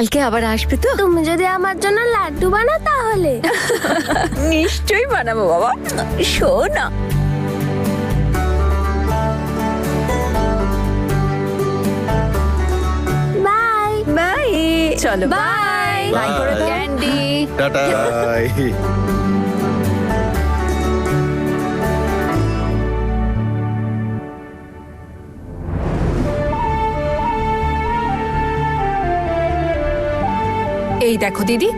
কালকে আবার আসবে তো? তুমি যদি আমার জন্য লাড্ডু বানাও তাহলে। নিশ্চয়ই বানাবো বাবা, শোন না। বাই বাই, চলো বাই। বাই করে দাও। Candy tata. এই দেখো দিদি,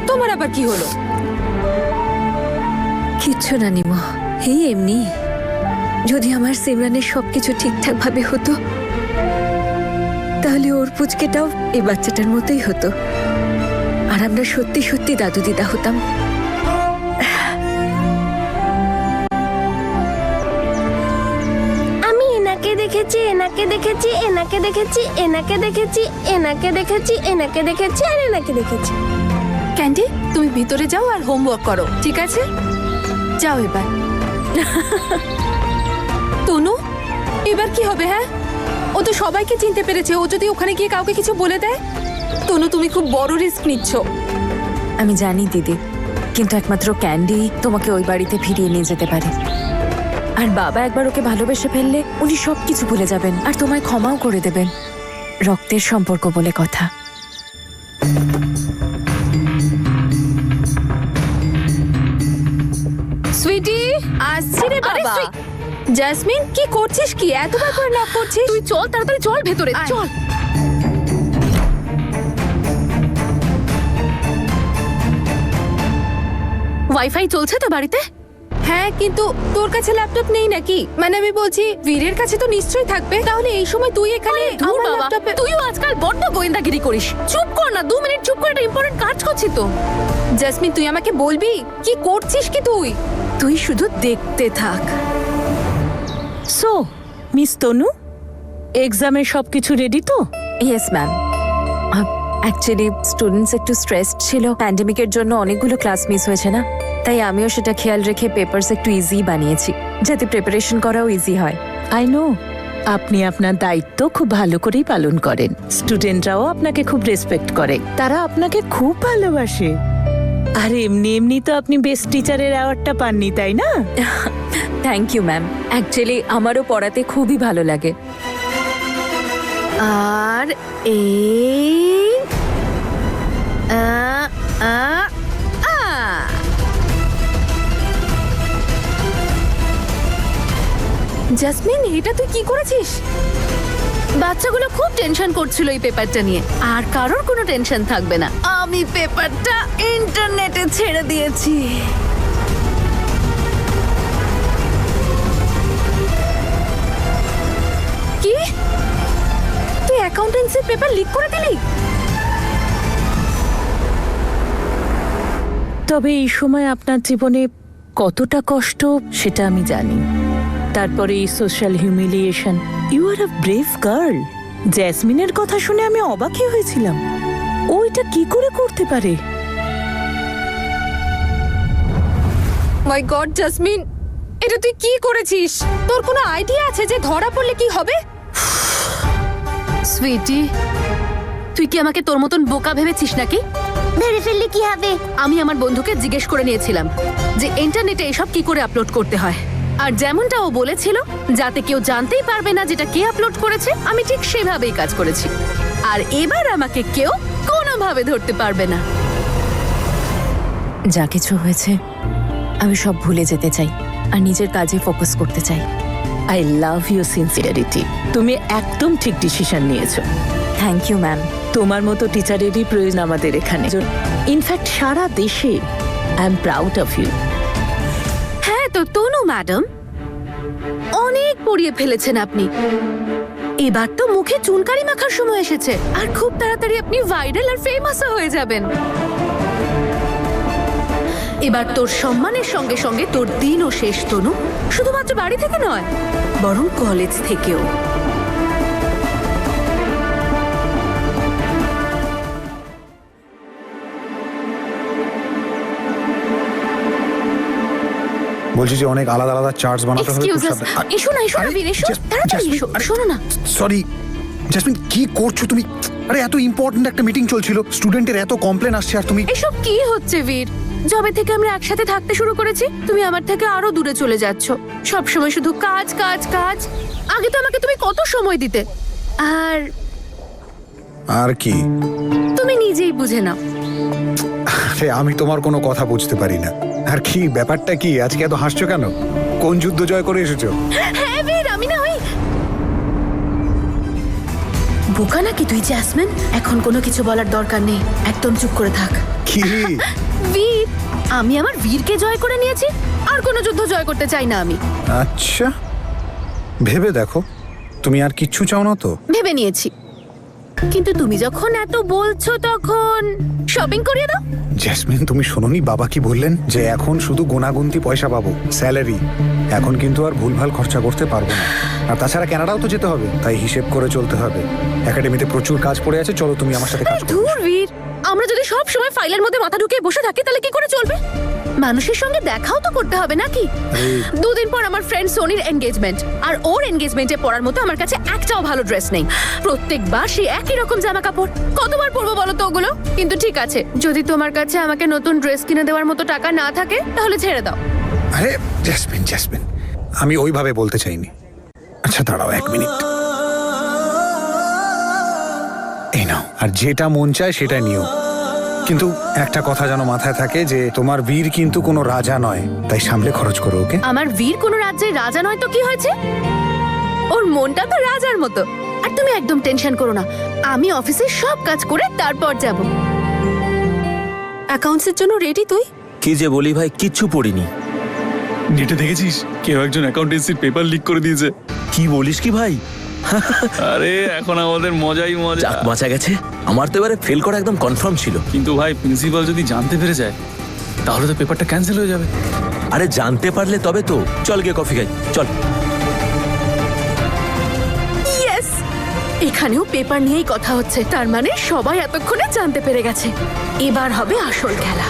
তোমার আবার কি হলো? কিচ্ছু না নিমো, এই এমনি। যদি আমার সিমরানের সবকিছু ঠিকঠাক ভাবে হতো তাহলে ওর পুচকেটাও এই বাচ্চাটার মতোই হতো, আর আমরা সত্যি সত্যি দাদু দিদা হতাম। আমি এনাকে দেখেছি, এনাকে দেখেছি, এনাকে দেখেছি, এনাকে দেখেছি, এনাকে দেখেছি, এনাকে দেখেছি, আর এনাকে দেখেছি। ক্যান্ডি, তুমি ভিতরে যাও আর হোমওয়ার্ক করো, ঠিক আছে? যাও এবার। তনু, এবার কি হবে? হ্যাঁ, ও তো সবাইকে চিনতে পেরেছে। ও যদি ওখানে গিয়ে কাউকে কিছু বলে দেয়? তনু, তুমি খুব বড় রিস্ক নিচ্ছ। আমি জানি দিদি, কিন্তু একমাত্র ক্যান্ডি তোমাকে ওই বাড়িতে ফিরিয়ে নিয়ে যেতে পারে। আর বাবা একবার ওকে ভালোবেসে ফেললে উনি সবকিছু ভুলে যাবেন আর তোমায় ক্ষমাও করে দেবেন। রক্তের সম্পর্ক বলে কথা। সুইটি, আসছি রে বাবা। জাসমিন, কি করছিস? কি এতবার করে নক করছিস? তুই চল, তাড়াতাড়ি চল ভেতরে, চল। ওয়াইফাই চলছে তো বাড়িতে? হ্যাঁ, কিন্তু তোর কাছে ল্যাপটপ নেই নাকি? মানে আমি বলছি, বীরের কাছে তো নিশ্চয়ই থাকবে। তাহলে এই সময় তুই এখানে আমার ল্যাপটপে? তুইও আজকাল বড্ড গোয়েন্দাগিরি করিস। চুপ কর না, 2 মিনিট চুপ করে, একটা ইম্পর্টেন্ট কাজ করছি তো। জাসমিন, তুই আমাকে বলবি কি করছিস কি তুই? তুই শুধু দেখতে থাক। সো মিস তনু, এক্সামের সবকিছু রেডি তো? Yes ma'am. অ্যাকচুয়ালি স্টুডেন্টস একটু স্ট্রেসড ছিল, প্যান্ডেমিকের জন্য অনেকগুলো ক্লাস মিস হয়েছে না, তাই আমিও সেটা খেয়াল রেখে পেপারস একটু ইজি বানিয়েছি যাতে প্রিপারেশন করাও ইজি হয়। আই নো, আপনি আপনার দায়িত্ব খুব ভালো করেই পালন করেন। স্টুডেন্টরাও আপনাকে খুব রেসপেক্ট করে, তারা আপনাকে খুব ভালোবাসে। আর এমনি এমনি তো আপনি বেস্ট টিচারের অ্যাওয়ার্ডটা পাননি, তাই না? Thank you ma'am. অ্যাকচুয়ালি আমারও পড়াতে খুবই ভালো লাগে। আর এই জাসমিন, এটা তুই কি করেছিস? বাচ্চাগুলো খুব টেনশন করছিল এই পেপারটা নিয়ে। আর কারোর কোনো টেনশন থাকবে না, আমি পেপারটা ইন্টারনেটে ছেড়ে দিয়েছি। কি? তুই অ্যাকাউন্টেন্সির পেপার লিক করে দিলি? তবে এই সময় আপনার জীবনে কতটা কষ্ট সেটা আমি জানি। তারপরে এই social humiliation. You are a brave girl. জ্যাসমিনের কথা শুনে আমি অবাকই হয়েছিলাম। ও এটা কি করে করতে পারে? মাই গড জাসমিন, এটা তুই কি করেছিস? তোর কোনো আইডিয়া আছে যে ধরা পড়লে কি হবে? সুইটি, তুই কি আমাকে তোর মতন বোকা ভেবেছিস নাকি? ধরে ফেললে কি হবে? আমি আমার বন্ধুকে জিজ্ঞেস করে নিয়েছিলাম যে ইন্টারনেটে এসব কি করে আপলোড করতে হয়, আর যেমনটা ও বলেছিল যাতে কেউ জানতেই পারবে না যেটা কে আপলোড করেছে, আমি ঠিক সেভাবেই কাজ করেছি। আর এবার আমাকে কেউ কোনোভাবে ধরতে পারবে না। যা কিছু হয়েছে আমি সব ভুলে যেতে চাই আর নিজের কাজে ফোকাস করতে চাই। I love your sincerity. তুমি একদম ঠিক ডিসিশন নিয়েছো। Thank you ma'am. তোমার মতো টিচারেরই প্রয়োজন আমাদের এখানে, ইনফ্যাক্ট সারা দেশে। I am proud of you. হ্যাঁ তো তনু ম্যাডাম, অনেক পড়িয়ে ফেলেছেন আপনি। এবার তো মুখে চুনকারি মাখার সময় এসেছে, আর খুব তাড়াতাড়ি আপনি ভাইরাল আর ফেমাসও হয়ে যাবেন। এবার তোর সম্মানের সঙ্গে সঙ্গে তোর দিনও শেষ তনু, শুধুমাত্র বাড়ি থেকে নয় বরং কলেজ থেকেও। বলছি যে অনেক আলাদা আলাদা চার্টস বানাতে হবে। এক্সকিউজ আস, এসো না, এসো না বীর, এসো তাড়াতাড়ি এসো। শোনো না, সরি জাসমিন কি করছো তুমি? আরে এত ইম্পর্ট্যান্ট একটা মিটিং চলছিল, স্টুডেন্টের এত কমপ্লেন আসছে আর তুমি এসব কি হচ্ছে বীর? যবে থেকে আমরা একসাথে থাকতে শুরু করেছি তুমি আমার থেকে আরো দূরে চলে যাচ্ছ। সব সময় শুধু কাজ কাজ কাজ। আগে তো আমাকে তুমি কত সময় দিতে। আর আর কি? তুমি নিজেই বুঝে নাও। আরে আমি তোমার কোনো কথা বুঝতে পারি না। আর কি ব্যাপারটা কি? আজকে এত হাসছো কেন? কোন যুদ্ধ জয় করে এসেছো? হ্যাঁ বীর, আমি না ওই বোকা নাকি তুই জ্যাসমিন? এখন কোনো কিছু বলার দরকার নেই, একদম চুপ করে থাক। কি? বীর, আমি আমার বীরকে জয় করে নিয়েছি, আর কোনো যুদ্ধ জয় করতে চাই না আমি। আচ্ছা, ভেবে দেখো, তুমি আর কিচ্ছু চাও না তো? ভেবে নিয়েছি, কিন্তু তুমি যখন এত বলছো তখন শপিং করিয়ে দাও। জেসমিন, তুমি শোনোনি বাবা কি বললেন? যে এখন শুধু গোনাগুনতি পয়সা পাবো, স্যালারি। এখন কিন্তু আর ভুলভাল খরচা করতে পারবো না। আর তাছাড়া কানাডাও তো যেতে হবে, তাই হিসেব করে চলতে হবে। একাডেমিতে প্রচুর কাজ পড়ে আছে, চলো তুমি আমার সাথে কাজ করো। ধুর বীর, আমরা যদি সব সময় ফাইলের মধ্যে মাথা ঢুকিয়ে বসে থাকি তাহলে কি করে চলবে? মানুষের সঙ্গে দেখাও তো করতে হবে নাকি? দুদিন পর আমার ফ্রেন্ড সোনির এনগেজমেন্ট, আর ওর এনগেজমেন্টে পরার মতো আমার কাছে একটাও ভালো ড্রেস নেই। প্রত্যেকবার সেই একই রকম জামা কাপড়, কতবার পরবো বলো তো ওগুলো? কিন্তু ঠিক আছে, যদি তোমার কাছে আমাকে নতুন ড্রেস কিনে দেওয়ার মতো টাকা না থাকে তাহলে ছেড়ে দাও। আরে জেসমিন, জেসমিন, আমি ওইভাবে বলতে চাইনি। আচ্ছা দাঁড়াও 1 মিনিট। এই নাও, আর যেটা মন চায় সেটা নিও। কিন্তু একটা কথা যেন মাথায় থাকে যে তোমার বীর কিন্তু কোনো রাজা নয়, তাই সামলে খরচ করো, ওকে? আমার বীর কোনো রাজ্যের রাজা নয় তো কি হয়েছে? ওর মনটা তো রাজার মতো। আর তুমি একদম টেনশন করো না, আমি অফিসে সব কাজ করে তারপর যাব। অ্যাকাউন্টসের জন্য রেডি তুই? কি যে বলি ভাই, কিচ্ছু পড়িনি। নেটে দেখেছিস কেউ একজন অ্যাকাউন্টেন্সির পেপার লিক করে দিয়েছে? কি বলিস কি ভাই? আরে এখন আমাদের মজাই মজা। চাক বাঁচা গেছে। আমার তো এবারে ফেল করা একদম কনফার্ম ছিল। কিন্তু ভাই, প্রিন্সিপাল যদি জানতে পেরে যায় তাহলে তো পেপারটা ক্যান্সেল হয়ে যাবে। আরে জানতে পারলে তবে তো। চল গিয়ে কফি খাই, চল। ইয়েস, এখানেও পেপার নিয়েই কথা হচ্ছে, তার মানে সবাই এতক্ষণে জানতে পেরে গেছে। এবার হবে আসল খেলা।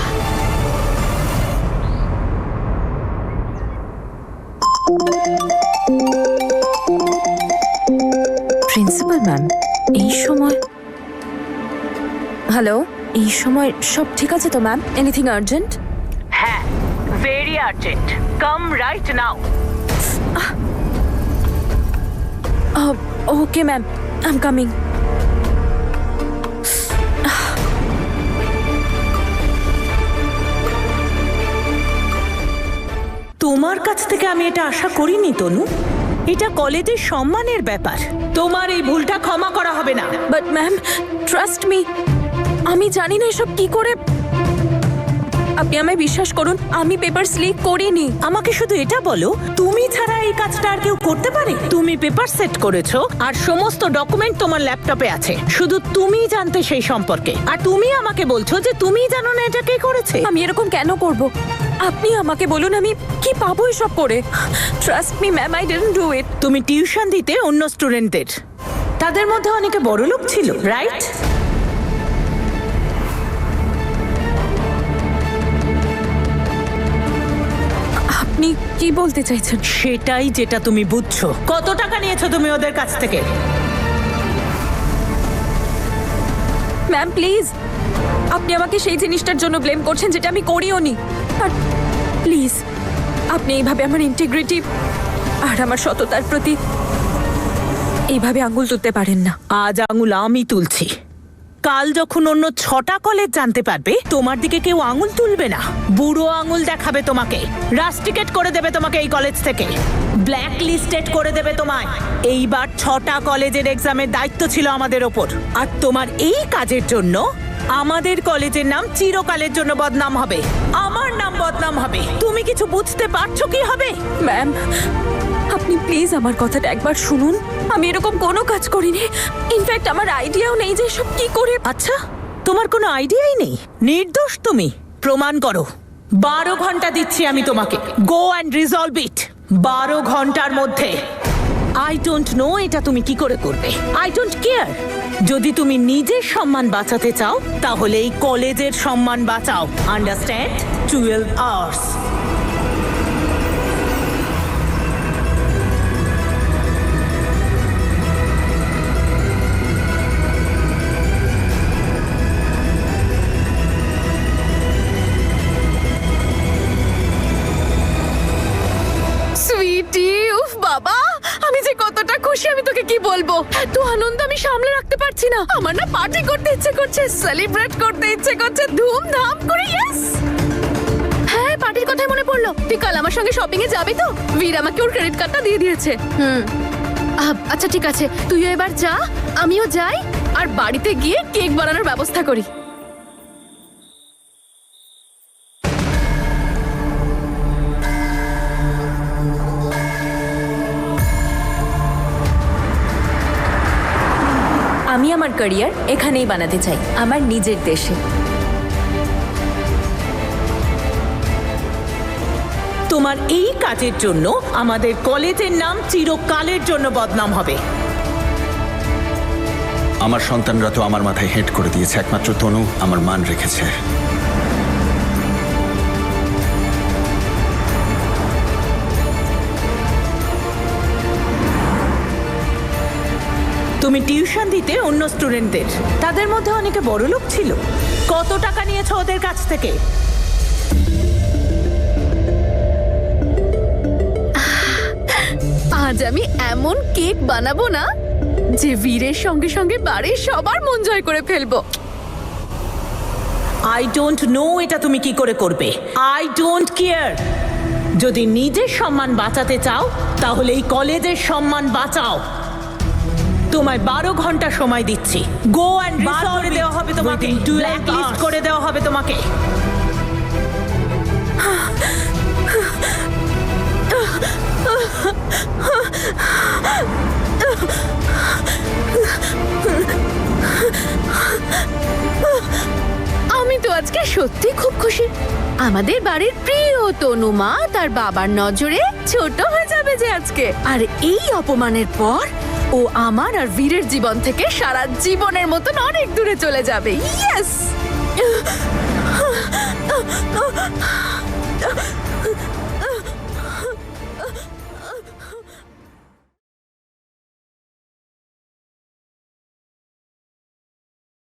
প্রিন্সিপাল ম্যাম, এই সময়? হ্যালো, এই সময় সব ঠিক আছে তো ম্যাম? Anything urgent? হ্যাঁ, very urgent, come right now. Okay ma'am, I am coming. তোমার কাছ থেকে আমি এটা আশা করিনি তনু। এটা কলেজের সম্মানের ব্যাপার, তোমার এই ভুলটা ক্ষমা করা হবে না। বাট ম্যাম, ট্রাস্ট মি, আমি জানি না এসব কি করে। আপনি আমায় বিশ্বাস করুন, আমি পেপার স্লিপ করিনি। আমাকে শুধু এটা বলো, তুমি ছাড়া এই কাজটা আর কেউ করতে পারে? তুমি পেপার সেট করেছো আর সমস্ত ডকুমেন্ট তোমার ল্যাপটপে আছে, শুধু তুমিই জানতে সেই সম্পর্কে। আর তুমি আমাকে বলছো যে তুমিই জানো না এটা কে করেছে। আমি এরকম কেন করব? আপনি আমাকে বলুন, আমি কি পাবো এসব করে? Trust me ma'am, I didn't do it. তুমি টিউশন দিতে অন্য স্টুডেন্টদের, তাদের মধ্যে অনেকে বড়লোক ছিল, রাইট? আপনি কি বলতে চাইছেন? সেটাই যেটা তুমি বুঝছো। কত টাকা নিয়েছো তুমি ওদের কাছ থেকে? ম্যাম প্লিজ, আপনি আমাকে সেই জিনিসটার জন্য ব্লেম করছেন যেটা আমি করিও নি। আর প্লিজ, আপনি এইভাবে আমার ইন্টিগ্রিটি আর আমার সততার প্রতি এইভাবে আঙুল তুলতে পারেন না। আজ আঙুল আমি তুলছি, কাল যখন অন্য 6টা কলেজ জানতে পারবে তোমার দিকে কেউ আঙুল তুলবে না, বুড়ো আঙুল দেখাবে তোমাকে, রাস্টিকেট করে দেবে তোমাকে এই কলেজ থেকে, ব্ল্যাক লিস্টেড করে দেবে তোমায়। এইবার 6টা কলেজের এক্সামের দায়িত্ব ছিল আমাদের ওপর, আর তোমার এই কাজের জন্য আমাদের কলেজের নাম চিরকালের জন্য বদনাম হবে, আমার নাম বদনাম হবে। তুমি কিছু বুঝতে পারছো কি হবে? ম্যাম, আপনি প্লিজ আমার কথাটা একবার শুনুন। আমি এরকম কোনো কাজ করিনি। ইনফ্যাক্ট আমার আইডিয়াও নেই যে সব কি করে। আচ্ছা, তোমার কোনো আইডিয়াই নেই? নির্দোষ তুমি, প্রমাণ করো। 12 ঘন্টা দিচ্ছি আমি তোমাকে, গো অ্যান্ড রিজলভ ইট। 12 ঘন্টার মধ্যে। আই ডোন্ট নো এটা তুমি কি করে করবে, আই ডোন্ট কেয়ার। যদি তুমি নিজের সম্মান বাঁচাতে চাও তাহলে এই কলেজের সম্মান বাঁচাও, আন্ডারস্ট্যান্ড? 12 আওয়ার্স। খুশি আমি তোকে কি বলবো, এত আনন্দ আমি সামলে রাখতে পারছি না। আমার না পার্টি করতে ইচ্ছে করছে, সেলিব্রেট করতে ইচ্ছে করছে, ধুমধাম করে। ইয়েস, হ্যাঁ পার্টির কথাই মনে পড়লো। তুই কাল আমার সঙ্গে শপিং এ যাবি তো? বীর আমাকে ওর ক্রেডিট কার্ডটা দিয়ে দিয়েছে। আচ্ছা ঠিক আছে, তুইও এবার যা, আমিও যাই, আর বাড়িতে গিয়ে কেক বানানোর ব্যবস্থা করি। আমি আমার ক্যারিয়ার এখানেই বানাতে চাই, আমার নিজের দেশে। তোমার এই কাজের জন্য আমাদের কলেজের নাম চিরকালের জন্য বদনাম হবে। আমার সন্তানরা তো আমার মাথায় হেড করে দিয়েছে, একমাত্র তনু আমার মান রেখেছে। তুমি টিউশন দিতে অন্য স্টুডেন্টদের, তাদের মধ্যে অনেকে বড়লোক ছিল। কত টাকা নিয়েছো ওদের কাছ থেকে? আজ আমি এমন কেক বানাবো না যে বীরের সঙ্গে সঙ্গে বাড়ির সবার মন জয় করে ফেলবো। আই ডোন্ট নো এটা তুমি কি করে করবে। I don't care. যদি নিজের সম্মান বাঁচাতে চাও তাহলে এই কলেজের সম্মান বাঁচাও। তোমায় 12 ঘন্টা সময় দিচ্ছি। গো অ্যান্ড বার করে দেওয়া হবে তোমাকে, ব্ল্যাক লিস্ট করে দেওয়া হবে তোমাকে। আমি তো আজকে সত্যি খুব খুশি। আমাদের বাড়ির প্রিয় তনুমা তার বাবার নজরে ছোট হয়ে যাবে যে আজকে। আর এই অপমানের পর ও আমার আর বীরের জীবন থেকে সারা জীবনের মতন অনেক দূরে চলে যাবে। ইয়েস।